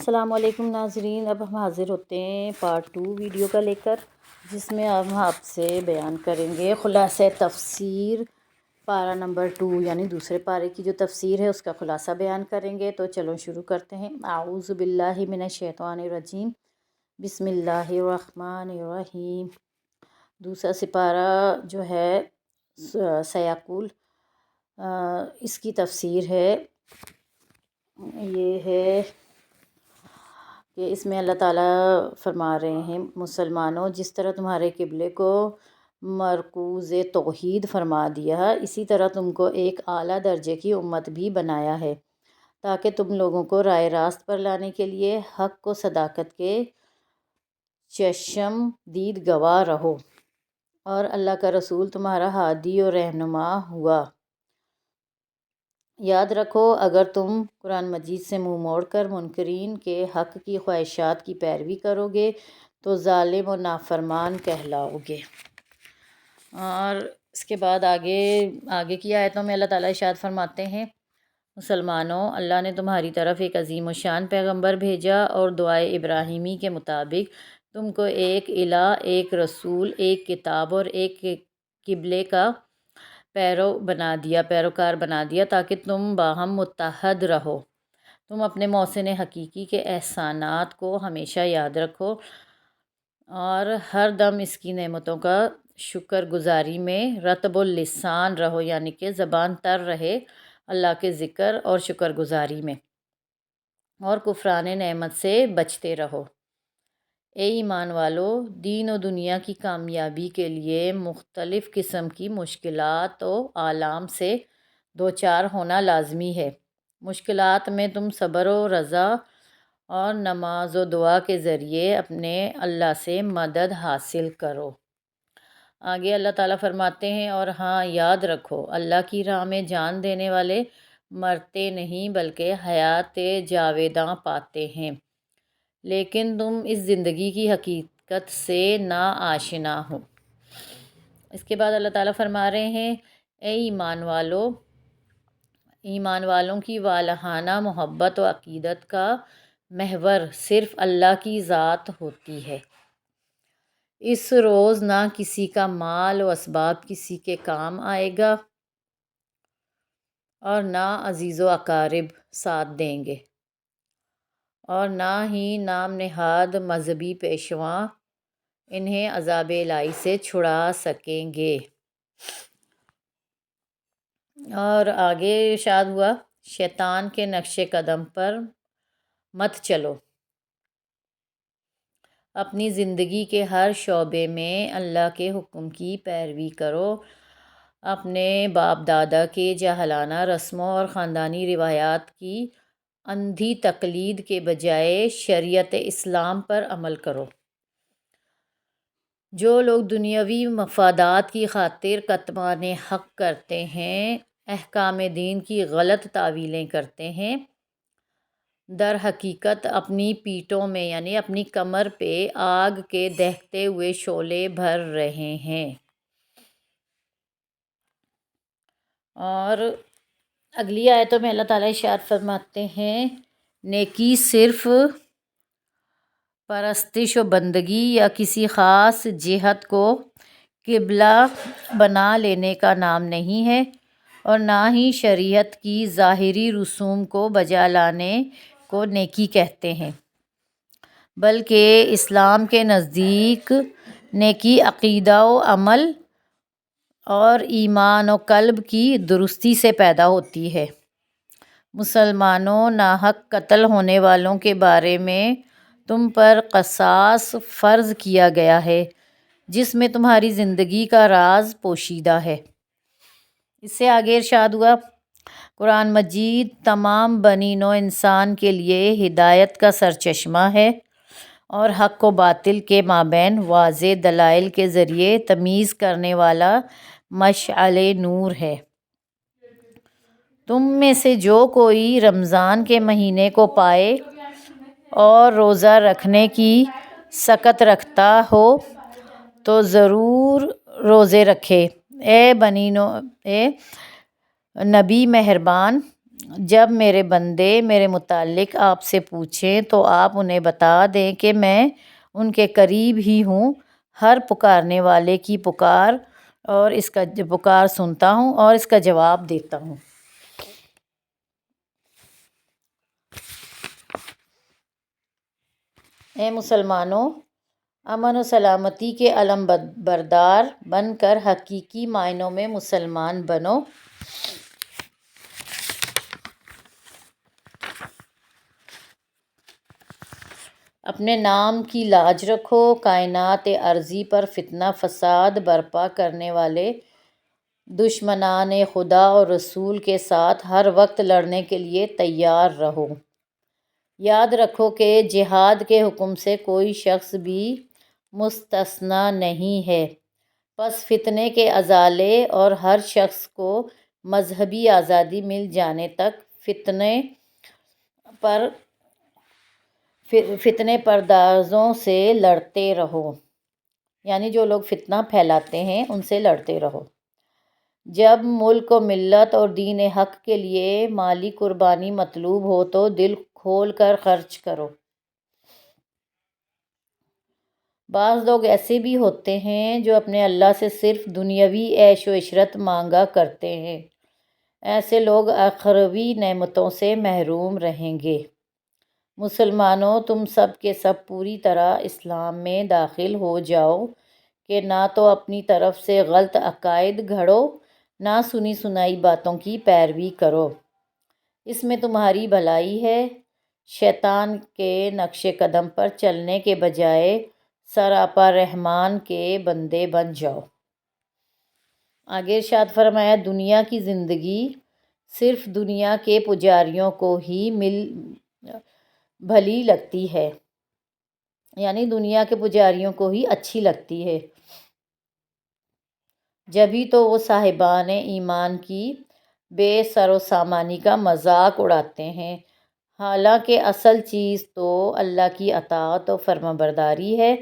السلام علیکم ناظرین، اب ہم حاضر ہوتے ہیں پارٹ 2 ویڈیو کا لے کر، جس میں اب ہم آپ سے بیان کریں گے خلاصہ تفسیر پارہ نمبر 2، یعنی دوسرے پارے کی جو تفسیر ہے اس کا خلاصہ بیان کریں گے۔ تو چلو شروع کرتے ہیں۔ اعوذ باللہ من الشیطان الرجیم، بسم اللہ الرحمن الرحیم۔ دوسرا سپارہ جو ہے سیاقول، اس کی تفسیر ہے، یہ ہے کہ اس میں اللہ تعالیٰ فرما رہے ہیں، مسلمانوں جس طرح تمہارے قبلے کو مرکوز توحید فرما دیا، اسی طرح تم کو ایک اعلیٰ درجے کی امت بھی بنایا ہے، تاکہ تم لوگوں کو راہ راست پر لانے کے لیے حق کو صداقت کے چشم دید گواہ رہو، اور اللہ کا رسول تمہارا ہادی اور رہنما ہوا۔ یاد رکھو، اگر تم قرآن مجید سے منہ موڑ کر منکرین کے حق کی خواہشات کی پیروی کرو گے تو ظالم و نافرمان کہلاؤ گے۔ اور اس کے بعد آگے کی آیتوں میں اللہ تعالیٰ ارشاد فرماتے ہیں، مسلمانوں، اللہ نے تمہاری طرف ایک عظیم الشان پیغمبر بھیجا، اور دعائے ابراہیمی کے مطابق تم کو ایک الہ، ایک رسول، ایک کتاب اور ایک قبلے کا پیروکار بنا دیا تاکہ تم باہم متحد رہو۔ تم اپنے محسن حقیقی کے احسانات کو ہمیشہ یاد رکھو اور ہر دم اس کی نعمتوں کا شکر گزاری میں رطب اللسان رہو، یعنی کہ زبان تر رہے اللہ کے ذکر اور شکر گزاری میں، اور کفران نعمت سے بچتے رہو۔ اے ایمان والو، دین و دنیا کی کامیابی کے لیے مختلف قسم کی مشکلات و آلام سے دوچار ہونا لازمی ہے۔ مشکلات میں تم صبر و رضا اور نماز و دعا کے ذریعے اپنے اللہ سے مدد حاصل کرو۔ آگے اللہ تعالیٰ فرماتے ہیں، اور ہاں یاد رکھو، اللہ کی راہ میں جان دینے والے مرتے نہیں بلکہ حیات جاویداں پاتے ہیں، لیکن تم اس زندگی کی حقیقت سے نا آشنا ہو۔ اس کے بعد اللہ تعالیٰ فرما رہے ہیں، اے ایمان والوں کی والہانہ محبت و عقیدت کا محور صرف اللہ کی ذات ہوتی ہے۔ اس روز نہ کسی کا مال و اسباب کسی کے کام آئے گا، اور نہ عزیز و اقارب ساتھ دیں گے، اور نہ ہی نام نہاد مذہبی پیشواں انہیں عذاب الہی سے چھڑا سکیں گے۔ اور آگے ارشاد ہوا، شیطان کے نقش قدم پر مت چلو، اپنی زندگی کے ہر شعبے میں اللہ کے حکم کی پیروی کرو، اپنے باپ دادا کے جاہلانہ رسموں اور خاندانی روایات کی اندھی تقلید کے بجائے شریعت اسلام پر عمل کرو۔ جو لوگ دنیاوی مفادات کی خاطر کتمان حق کرتے ہیں، احکام دین کی غلط تعویلیں کرتے ہیں، در حقیقت اپنی پیٹھوں میں یعنی اپنی کمر پہ آگ کے دہتے ہوئے شعلے بھر رہے ہیں۔ اور اگلی آیتوں میں اللہ تعالیٰ ارشاد فرماتے ہیں، نیکی صرف پرستش و بندگی یا کسی خاص جہت کو قبلہ بنا لینے کا نام نہیں ہے، اور نہ ہی شریعت کی ظاہری رسوم کو بجا لانے کو نیکی کہتے ہیں، بلکہ اسلام کے نزدیک نیکی عقیدہ و عمل اور ایمان و قلب کی درستی سے پیدا ہوتی ہے۔ مسلمانوں، ناحق قتل ہونے والوں کے بارے میں تم پر قصاص فرض کیا گیا ہے، جس میں تمہاری زندگی کا راز پوشیدہ ہے۔ اس سے آگے ارشاد ہوا، قرآن مجید تمام بنی نوع انسان کے لیے ہدایت کا سرچشمہ ہے، اور حق و باطل کے مابین واضح دلائل کے ذریعے تمیز کرنے والا مشعل نور ہے۔ تم میں سے جو کوئی رمضان کے مہینے کو پائے اور روزہ رکھنے کی سخت رکھتا ہو تو ضرور روزے رکھے۔ اے نبی مہربان، جب میرے بندے میرے متعلق آپ سے پوچھیں تو آپ انہیں بتا دیں کہ میں ان کے قریب ہی ہوں، ہر پکارنے والے کی پکار اور اس کا پکار سنتا ہوں اور اس کا جواب دیتا ہوں۔ اے مسلمانوں، امن و سلامتی کے علم بردار بن کر حقیقی معنوں میں مسلمان بنو۔ اپنے نام کی لاج رکھو۔ کائنات ارضی پر فتنہ فساد برپا کرنے والے دشمنان خدا اور رسول کے ساتھ ہر وقت لڑنے کے لیے تیار رہو۔ یاد رکھو کہ جہاد کے حکم سے کوئی شخص بھی مستثنیٰ نہیں ہے۔ پس فتنے کے ازالے اور ہر شخص کو مذہبی آزادی مل جانے تک فتنے پردازوں سے لڑتے رہو، یعنی جو لوگ فتنہ پھیلاتے ہیں ان سے لڑتے رہو۔ جب ملک و ملت اور دین حق کے لیے مالی قربانی مطلوب ہو تو دل کھول کر خرچ کرو۔ بعض لوگ ایسے بھی ہوتے ہیں جو اپنے اللہ سے صرف دنیاوی عیش و عشرت مانگا کرتے ہیں، ایسے لوگ اخروی نعمتوں سے محروم رہیں گے۔ مسلمانوں، تم سب کے سب پوری طرح اسلام میں داخل ہو جاؤ کہ نہ تو اپنی طرف سے غلط عقائد گھڑو، نہ سنی سنائی باتوں کی پیروی کرو، اس میں تمہاری بھلائی ہے۔ شیطان کے نقش قدم پر چلنے کے بجائے سراپا رحمان کے بندے بن جاؤ۔ آگے ارشاد فرمایا، دنیا کی زندگی صرف دنیا کے پجاریوں کو ہی بھلی لگتی ہے، یعنی دنیا کے پجاریوں کو ہی اچھی لگتی ہے، جبھی تو وہ صاحبان ایمان کی بے سر و سامانی کا مذاق اڑاتے ہیں، حالانکہ اصل چیز تو اللہ کی اطاعت و فرمانبرداری ہے۔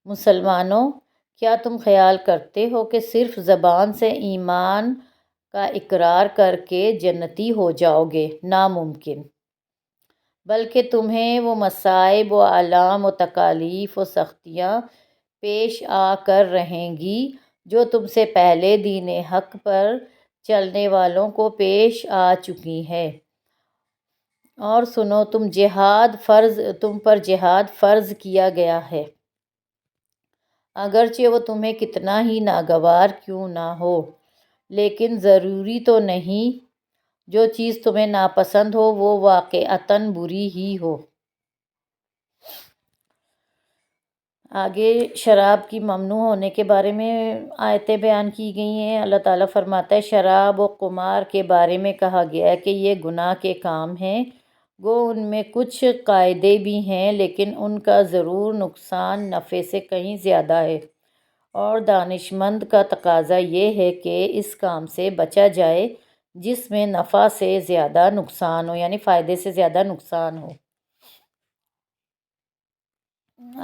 مسلمانوں، کیا تم خیال کرتے ہو کہ صرف زبان سے ایمان کا اقرار کر کے جنتی ہو جاؤ گے؟ ناممکن، بلکہ تمہیں وہ مصائب و آلام و تکالیف و سختیاں پیش آ کر رہیں گی جو تم سے پہلے دین حق پر چلنے والوں کو پیش آ چکی ہیں۔ اور سنو، تم پر جہاد فرض کیا گیا ہے، اگرچہ وہ تمہیں کتنا ہی ناگوار کیوں نہ ہو، لیکن ضروری تو نہیں جو چیز تمہیں ناپسند ہو وہ واقعتاً بری ہی ہو۔ آگے شراب کی ممنوع ہونے کے بارے میں آیتیں بیان کی گئی ہیں۔ اللہ تعالیٰ فرماتا ہے، شراب و قمار کے بارے میں کہا گیا ہے کہ یہ گناہ کے کام ہیں، گو ان میں کچھ قاعدے بھی ہیں لیکن ان کا ضرور نقصان نفع سے کہیں زیادہ ہے، اور دانشمند کا تقاضا یہ ہے کہ اس کام سے بچا جائے جس میں نفع سے زیادہ نقصان ہو، یعنی فائدے سے زیادہ نقصان ہو۔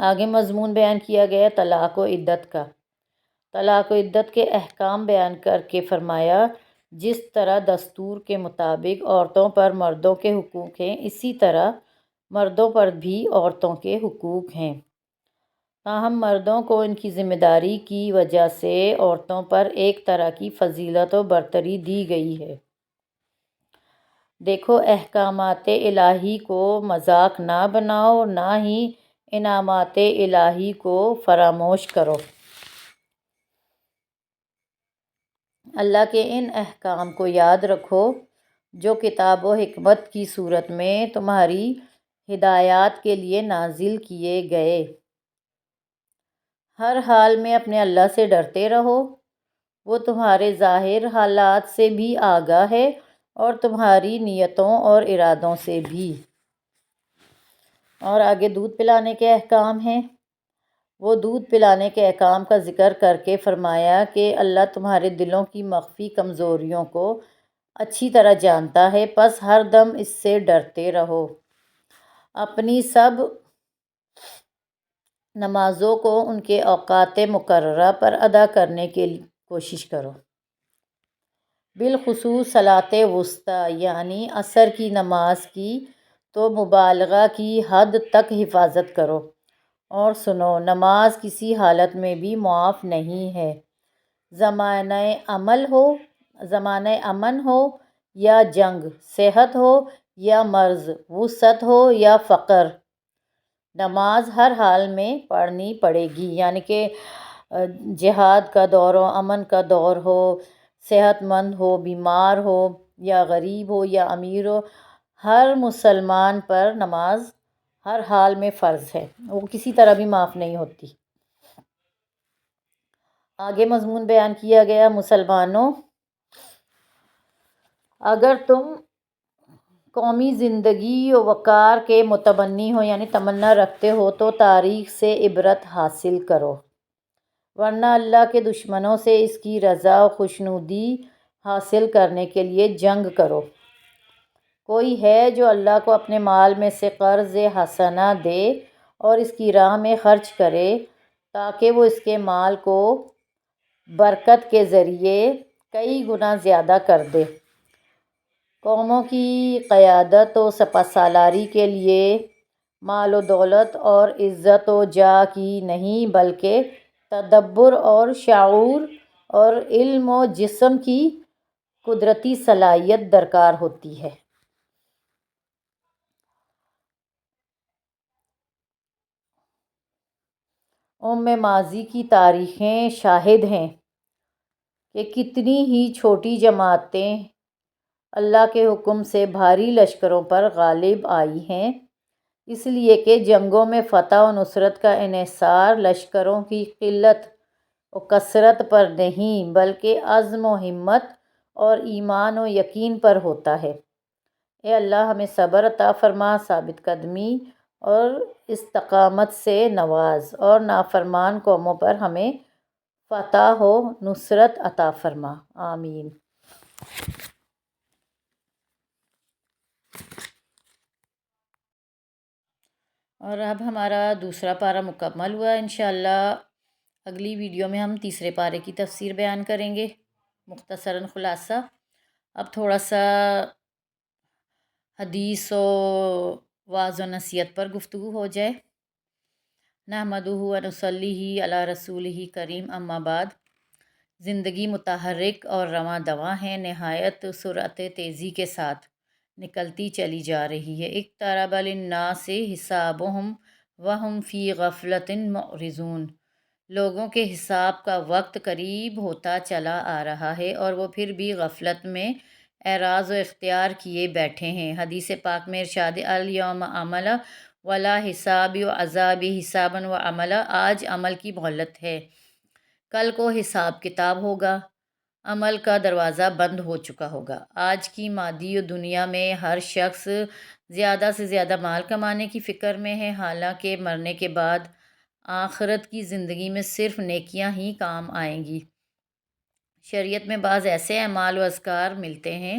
آگے مضمون بیان کیا گیا طلاق و عدت کا۔ طلاق و عدت کے احکام بیان کر کے فرمایا، جس طرح دستور کے مطابق عورتوں پر مردوں کے حقوق ہیں، اسی طرح مردوں پر بھی عورتوں کے حقوق ہیں، تاہم مردوں کو ان کی ذمہ داری کی وجہ سے عورتوں پر ایک طرح کی فضیلت و برتری دی گئی ہے۔ دیکھو، احکامات الہی کو مذاق نہ بناؤ، نہ ہی انعامات الہی کو فراموش کرو۔ اللہ کے ان احکام کو یاد رکھو جو کتاب و حکمت کی صورت میں تمہاری ہدایات کے لیے نازل کیے گئے۔ ہر حال میں اپنے اللہ سے ڈرتے رہو، وہ تمہارے ظاہر حالات سے بھی آگاہ ہے اور تمہاری نیتوں اور ارادوں سے بھی۔ اور آگے دودھ پلانے کے احکام ہیں۔ وہ دودھ پلانے کے احکام کا ذکر کر کے فرمایا کہ اللہ تمہارے دلوں کی مخفی کمزوریوں کو اچھی طرح جانتا ہے، پس ہر دم اس سے ڈرتے رہو۔ اپنی سب نمازوں کو ان کے اوقات مقررہ پر ادا کرنے کی کوشش کرو۔ بالخصوص صلاۃ وسطیٰ یعنی عصر کی نماز کی تو مبالغہ کی حد تک حفاظت کرو، اور سنو، نماز کسی حالت میں بھی معاف نہیں ہے، زمانہ امن ہو یا جنگ، صحت ہو یا مرض، وسعت ہو یا فقر، نماز ہر حال میں پڑھنی پڑے گی۔ یعنی کہ جہاد کا دور ہو، امن کا دور ہو، صحت مند ہو، بیمار ہو یا غریب ہو یا امیر ہو، ہر مسلمان پر نماز ہر حال میں فرض ہے، وہ کسی طرح بھی معاف نہیں ہوتی۔ آگے مضمون بیان کیا گیا: مسلمانوں، اگر تم قومی زندگی و وقار کے متمنی ہو یعنی تمنا رکھتے ہو تو تاریخ سے عبرت حاصل کرو، ورنہ اللہ کے دشمنوں سے اس کی رضا و خوشنودی حاصل کرنے کے لیے جنگ کرو۔ کوئی ہے جو اللہ کو اپنے مال میں سے قرض حسنہ دے اور اس کی راہ میں خرچ کرے تاکہ وہ اس کے مال کو برکت کے ذریعے کئی گنا زیادہ کر دے۔ قوموں کی قیادت و سپاسالاری کے لیے مال و دولت اور عزت و جاہ کی نہیں بلکہ تدبر اور شعور اور علم و جسم کی قدرتی صلاحیت درکار ہوتی ہے۔ ماضی کی تاریخیں شاہد ہیں کہ کتنی ہی چھوٹی جماعتیں اللہ کے حکم سے بھاری لشکروں پر غالب آئی ہیں، اس لیے کہ جنگوں میں فتح و نصرت کا انحصار لشکروں کی قلت و کثرت پر نہیں بلکہ عزم و ہمت اور ایمان و یقین پر ہوتا ہے۔ اے اللہ ہمیں صبر عطا فرما، ثابت قدمی اور استقامت سے نواز، اور نافرمان قوموں پر ہمیں فتح و نصرت عطا فرما، آمین۔ اور اب ہمارا دوسرا پارہ مکمل ہوا، انشاءاللہ اگلی ویڈیو میں ہم تیسرے پارے کی تفسیر بیان کریں گے۔ مختصراً خلاصہ، اب تھوڑا سا حدیث و وعظ و نصیحت پر گفتگو ہو جائے۔ نحمدہ و نصلی علی رسولہ کریم، اما بعد۔ زندگی متحرک اور رواں دواں ہے، نہایت سرعت تیزی کے ساتھ نکلتی چلی جا رہی ہے۔ اقترب للناس حسابهم وهم فی غفلۃ معرضون، لوگوں کے حساب کا وقت قریب ہوتا چلا آ رہا ہے اور وہ پھر بھی غفلت میں اعراض و اختیار کیے بیٹھے ہیں۔ حدیث پاک میں ارشاد الیوم عمل ولا حساب و عذابی حسابا و عملا، آج عمل کی مہلت ہے، کل کو حساب کتاب ہوگا، عمل کا دروازہ بند ہو چکا ہوگا۔ آج کی مادی دنیا میں ہر شخص زیادہ سے زیادہ مال کمانے کی فکر میں ہے، حالانکہ مرنے کے بعد آخرت کی زندگی میں صرف نیکیاں ہی کام آئیں گی۔ شریعت میں بعض ایسے اعمال و اذکار ملتے ہیں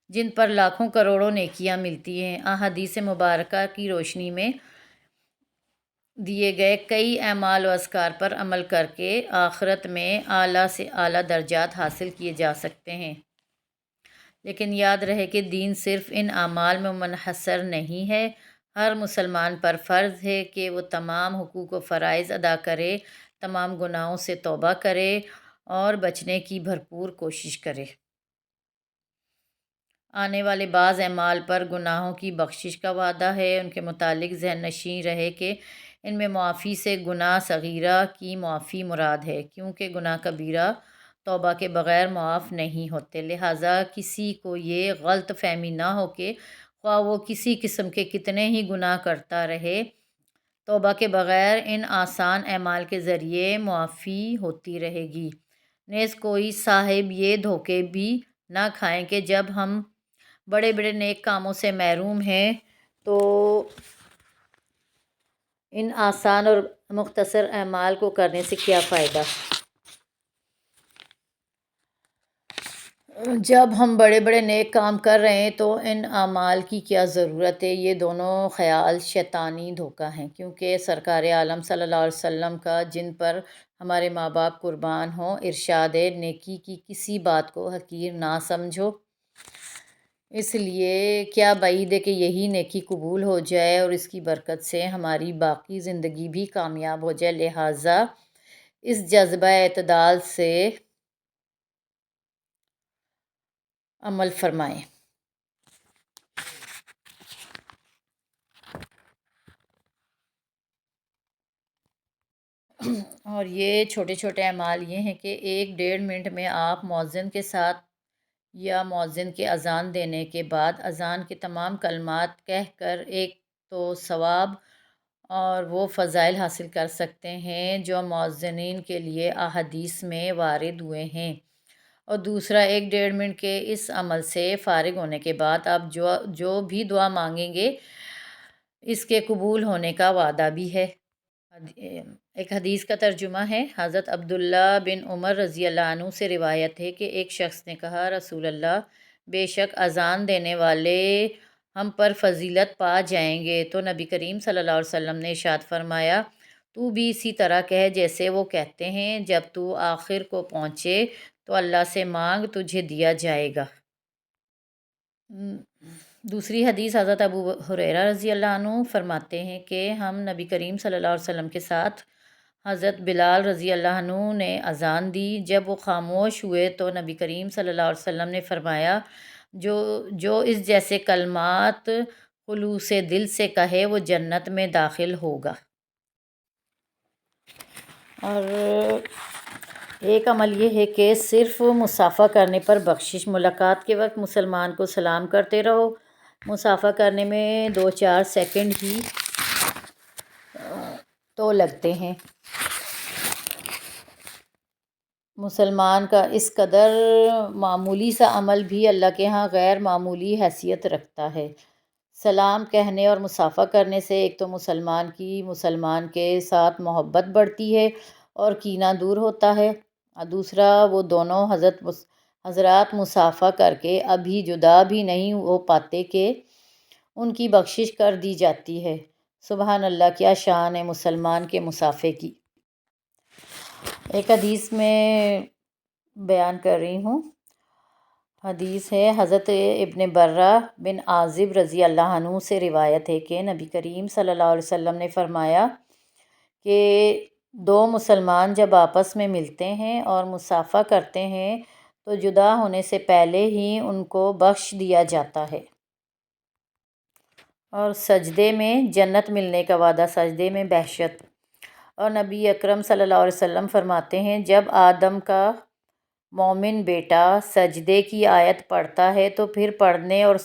جن پر لاکھوں کروڑوں نیکیاں ملتی ہیں۔ احادیث مبارکہ کی روشنی میں دیے گئے کئی اعمال و اذکار پر عمل کر کے آخرت میں اعلیٰ سے اعلیٰ درجات حاصل کیے جا سکتے ہیں۔ لیکن یاد رہے کہ دین صرف ان اعمال میں منحصر نہیں ہے، ہر مسلمان پر فرض ہے کہ وہ تمام حقوق و فرائض ادا کرے، تمام گناہوں سے توبہ کرے اور بچنے کی بھرپور کوشش کرے۔ آنے والے بعض اعمال پر گناہوں کی بخشش کا وعدہ ہے، ان کے متعلق ذہن نشین رہے کہ ان میں معافی سے گناہ صغیرہ کی معافی مراد ہے، کیونکہ گناہ کبیرہ توبہ کے بغیر معاف نہیں ہوتے۔ لہٰذا کسی کو یہ غلط فہمی نہ ہو کہ خواہ وہ کسی قسم کے کتنے ہی گناہ کرتا رہے، توبہ کے بغیر ان آسان اعمال کے ذریعے معافی ہوتی رہے گی۔ نیز کوئی صاحب یہ دھوکے بھی نہ کھائیں کہ جب ہم بڑے بڑے نیک کاموں سے محروم ہیں تو ان آسان اور مختصر اعمال کو کرنے سے کیا فائدہ۔ جب ہم بڑے بڑے نیک کام کر رہے ہیں تو ان اعمال کی کیا ضرورت ہے؟ یہ دونوں خیال شیطانی دھوکہ ہیں، کیونکہ سرکار عالم صلی اللہ علیہ وسلم کا، جن پر ہمارے ماں باپ قربان ہوں، ارشاد ہے نیکی کی کسی بات کو حقیر نہ سمجھو۔ اس لیے کیا بعید ہے کہ یہی نیکی قبول ہو جائے اور اس کی برکت سے ہماری باقی زندگی بھی کامیاب ہو جائے۔ لہٰذا اس جذبہ اعتدال سے عمل فرمائیں۔ اور یہ چھوٹے چھوٹے اعمال یہ ہیں کہ 1-1.5 منٹ میں آپ مؤذن کے ساتھ یا مؤذن کے اذان دینے کے بعد اذان کے تمام کلمات کہہ کر ایک تو ثواب اور وہ فضائل حاصل کر سکتے ہیں جو مؤذنین کے لیے احادیث میں وارد ہوئے ہیں، اور دوسرا 1-1.5 منٹ کے اس عمل سے فارغ ہونے کے بعد آپ جو بھی دعا مانگیں گے اس کے قبول ہونے کا وعدہ بھی ہے۔ ایک حدیث کا ترجمہ ہے۔ حضرت عبداللہ بن عمر رضی اللہ عنہ سے روایت ہے کہ ایک شخص نے کہا، رسول اللہ، بے شک اذان دینے والے ہم پر فضیلت پا جائیں گے، تو نبی کریم صلی اللہ علیہ وسلم نے ارشاد فرمایا، تو بھی اسی طرح کہہ جیسے وہ کہتے ہیں، جب تو آخر کو پہنچے تو اللہ سے مانگ، تجھے دیا جائے گا۔ دوسری حدیث حضرت ابو ہریرہ رضی اللہ عنہ فرماتے ہیں کہ ہم نبی کریم صلی اللہ علیہ وسلم کے ساتھ حضرت بلال رضی اللہ عنہ نے اذان دی۔ جب وہ خاموش ہوئے تو نبی کریم صلی اللہ علیہ وسلم نے فرمایا، جو اس جیسے کلمات خلوص دل سے کہے وہ جنت میں داخل ہوگا۔ اور ایک عمل یہ ہے کہ صرف مصافحہ کرنے پر بخشش۔ ملاقات کے وقت مسلمان کو سلام کرتے رہو۔ مصافحہ کرنے میں 2-4 سیکنڈ ہی تو لگتے ہیں۔ مسلمان کا اس قدر معمولی سا عمل بھی اللہ کے ہاں غیر معمولی حیثیت رکھتا ہے۔ سلام کہنے اور مصافحہ کرنے سے ایک تو مسلمان کی مسلمان کے ساتھ محبت بڑھتی ہے اور کینہ دور ہوتا ہے، اور دوسرا وہ دونوں حضرات مصافحہ کر کے ابھی جدا بھی نہیں ہو پاتے کہ ان کی بخشش کر دی جاتی ہے۔ سبحان اللہ، کیا شان ہے مسلمان کے مصافحے کی۔ ایک حدیث میں بیان کر رہی ہوں۔ حدیث ہے، حضرت ابن برہ بن عازب رضی اللہ عنہ سے روایت ہے کہ نبی کریم صلی اللہ علیہ وسلم نے فرمایا کہ 2 مسلمان جب آپس میں ملتے ہیں اور مصافحہ کرتے ہیں تو جدا ہونے سے پہلے ہی ان کو بخش دیا جاتا ہے۔ اور سجدے میں جنت ملنے کا وعدہ، سجدے میں بہشت۔ اور نبی اکرم صلی اللہ علیہ وسلم فرماتے ہیں، جب آدم کا مومن بیٹا سجدے کی آیت پڑھتا ہے تو پھر پڑھنے اور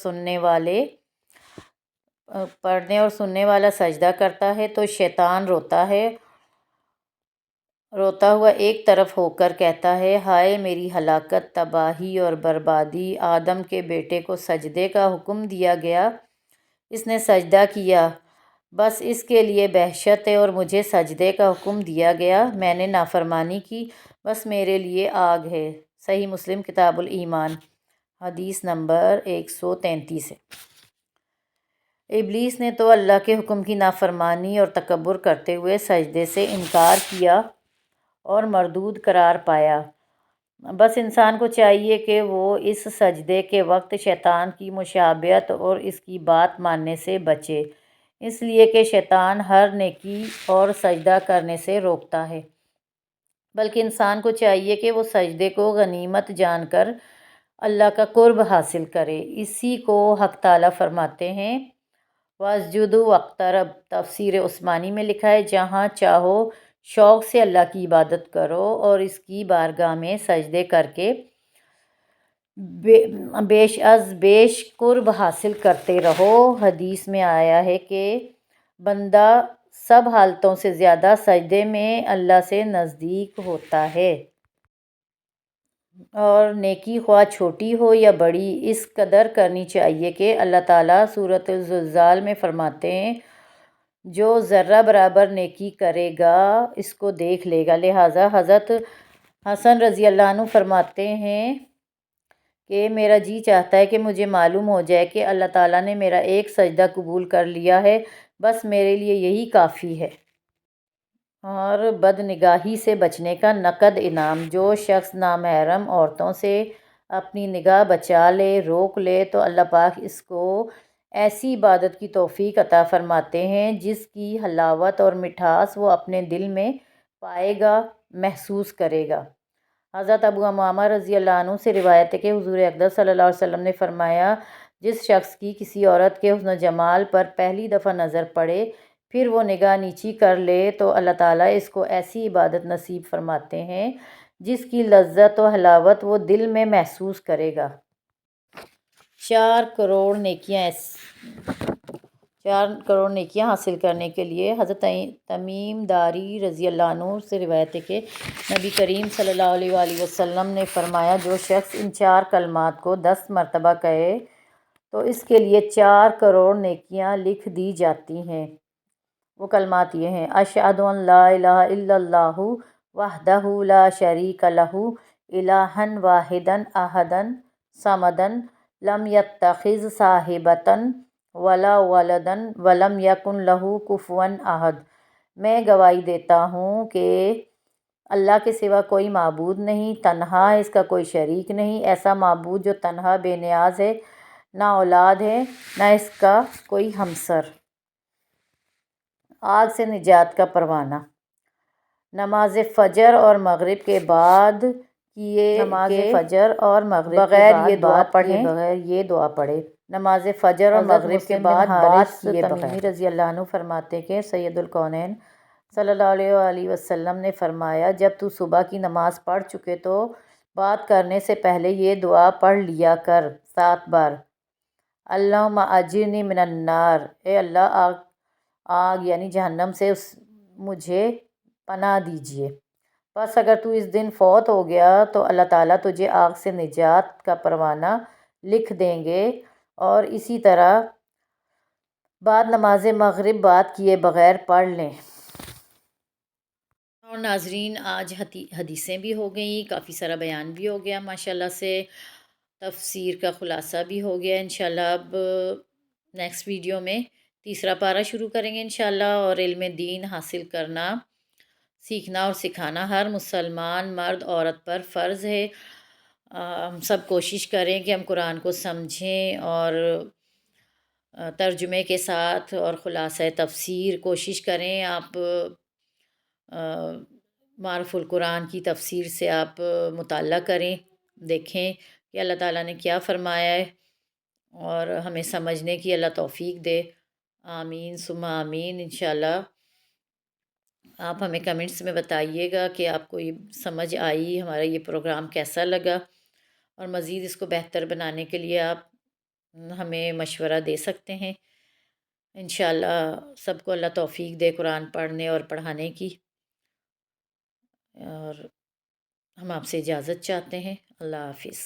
سننے والا سجدہ کرتا ہے تو شیطان روتا ہوا ایک طرف ہو کر کہتا ہے، ہائے میری ہلاکت، تباہی اور بربادی! آدم کے بیٹے کو سجدے کا حکم دیا گیا، اس نے سجدہ کیا، بس اس کے لیے بہشت ہے، اور مجھے سجدے کا حکم دیا گیا، میں نے نافرمانی کی، بس میرے لیے آگ ہے۔ صحیح مسلم کتاب الایمان، حدیث نمبر 133 ہے۔ ابلیس نے تو اللہ کے حکم کی نافرمانی اور تکبر کرتے ہوئے سجدے سے انکار کیا اور مردود قرار پایا۔ بس انسان کو چاہیے کہ وہ اس سجدے کے وقت شیطان کی مشابہت اور اس کی بات ماننے سے بچے، اس لیے کہ شیطان ہر نیکی اور سجدہ کرنے سے روکتا ہے، بلکہ انسان کو چاہیے کہ وہ سجدے کو غنیمت جان کر اللہ کا قرب حاصل کرے۔ اسی کو حق تعالیٰ فرماتے ہیں، وَاسْجُدُوا وَاقْتَرِبُوا۔ تفسیر عثمانی میں لکھا ہے، جہاں چاہو شوق سے اللہ کی عبادت کرو اور اس کی بارگاہ میں سجدے کر کے بیش از بیش قرب حاصل کرتے رہو۔ حدیث میں آیا ہے کہ بندہ سب حالتوں سے زیادہ سجدے میں اللہ سے نزدیک ہوتا ہے، اور نیکی خواہ چھوٹی ہو یا بڑی اس قدر کرنی چاہیے کہ اللہ تعالیٰ سورۃ الزلزال میں فرماتے ہیں، جو ذرہ برابر نیکی کرے گا اس کو دیکھ لے گا۔ لہٰذا حضرت حسن رضی اللہ عنہ فرماتے ہیں کہ میرا جی چاہتا ہے کہ مجھے معلوم ہو جائے کہ اللہ تعالیٰ نے میرا ایک سجدہ قبول کر لیا ہے، بس میرے لیے یہی کافی ہے۔ اور بد نگاہی سے بچنے کا نقد انعام: جو شخص نامحرم عورتوں سے اپنی نگاہ بچا لے، روک لے، تو اللہ پاک اس کو ایسی عبادت کی توفیق عطا فرماتے ہیں جس کی حلاوت اور مٹھاس وہ اپنے دل میں پائے گا، محسوس کرے گا۔ حضرت ابو امامہ رضی اللہ عنہ سے روایت ہے کہ حضور اقدس صلی اللہ علیہ وسلم نے فرمایا، جس شخص کی کسی عورت کے حسن و جمال پر پہلی دفعہ نظر پڑے، پھر وہ نگاہ نیچی کر لے تو اللہ تعالیٰ اس کو ایسی عبادت نصیب فرماتے ہیں جس کی لذت و حلاوت وہ دل میں محسوس کرے گا۔ 4 کروڑ نیکیاں حاصل کرنے کے لیے حضرت تمیم داری رضی اللہ عنہ سے روایت ہے کہ نبی کریم صلی اللہ علیہ وآلہ وسلم نے فرمایا، جو شخص ان 4 کلمات کو 10 مرتبہ کہے تو اس کے لیے 4 کروڑ نیکیاں لکھ دی جاتی ہیں۔ وہ کلمات یہ ہیں: اشہد ان لا الہ الا اللہ وحدہ لا شریک لہ الہا واحدا احدا صمدا لم یتخذ صاحبۃ ولا ولدا ولم یکن لہ کفوا احد۔ میں گواہی دیتا ہوں کہ اللہ کے سوا کوئی معبود نہیں، تنہا ہے، اس کا کوئی شریک نہیں، ایسا معبود جو تنہا بے نیاز ہے، نہ اولاد ہے نہ اس کا کوئی ہمسر۔ آگ سے نجات کا پروانہ: نماز فجر اور مغرب کے بعد بغیر یہ دعا پڑھیں۔ نماز فجر اور مغرب کے بعد تمیمی رضی اللہ عنہ فرماتے کہ سید الکونین صلی اللہ علیہ وآلہ وسلم نے فرمایا، جب تو صبح کی نماز پڑھ چکے تو بات کرنے سے پہلے یہ دعا پڑھ لیا کر 7 بار: اللہم اجرنی من النار، اے اللہ آگ یعنی جہنم سے مجھے پناہ دیجیے۔ پس اگر تو اس دن فوت ہو گیا تو اللہ تعالیٰ تجھے آگ سے نجات کا پروانہ لکھ دیں گے۔ اور اسی طرح بعد نماز مغرب بات کیے بغیر پڑھ لیں۔ اور ناظرین، آج حدیثیں بھی ہو گئیں، کافی سارا بیان بھی ہو گیا ماشاءاللہ سے، تفسیر کا خلاصہ بھی ہو گیا۔ انشاءاللہ اب نیکسٹ ویڈیو میں تیسرا پارہ شروع کریں گے انشاءاللہ۔ اور علم دین حاصل کرنا، سیکھنا اور سکھانا ہر مسلمان مرد عورت پر فرض ہے۔ ہم سب کوشش کریں کہ ہم قرآن کو سمجھیں اور ترجمے کے ساتھ اور خلاصہ تفسیر کوشش کریں۔ آپ معرف القرآن کی تفسیر سے آپ مطالعہ کریں، دیکھیں کہ اللہ تعالیٰ نے کیا فرمایا ہے اور ہمیں سمجھنے کی اللہ توفیق دے۔ آمین ثم آمین۔ انشاءاللہ آپ ہمیں کمنٹس میں بتائیے گا کہ آپ کو یہ سمجھ آئی، ہمارا یہ پروگرام کیسا لگا، اور مزید اس کو بہتر بنانے کے لیے آپ ہمیں مشورہ دے سکتے ہیں۔ انشاءاللہ سب کو اللہ توفیق دے قرآن پڑھنے اور پڑھانے کی۔ اور ہم آپ سے اجازت چاہتے ہیں۔ اللہ حافظ۔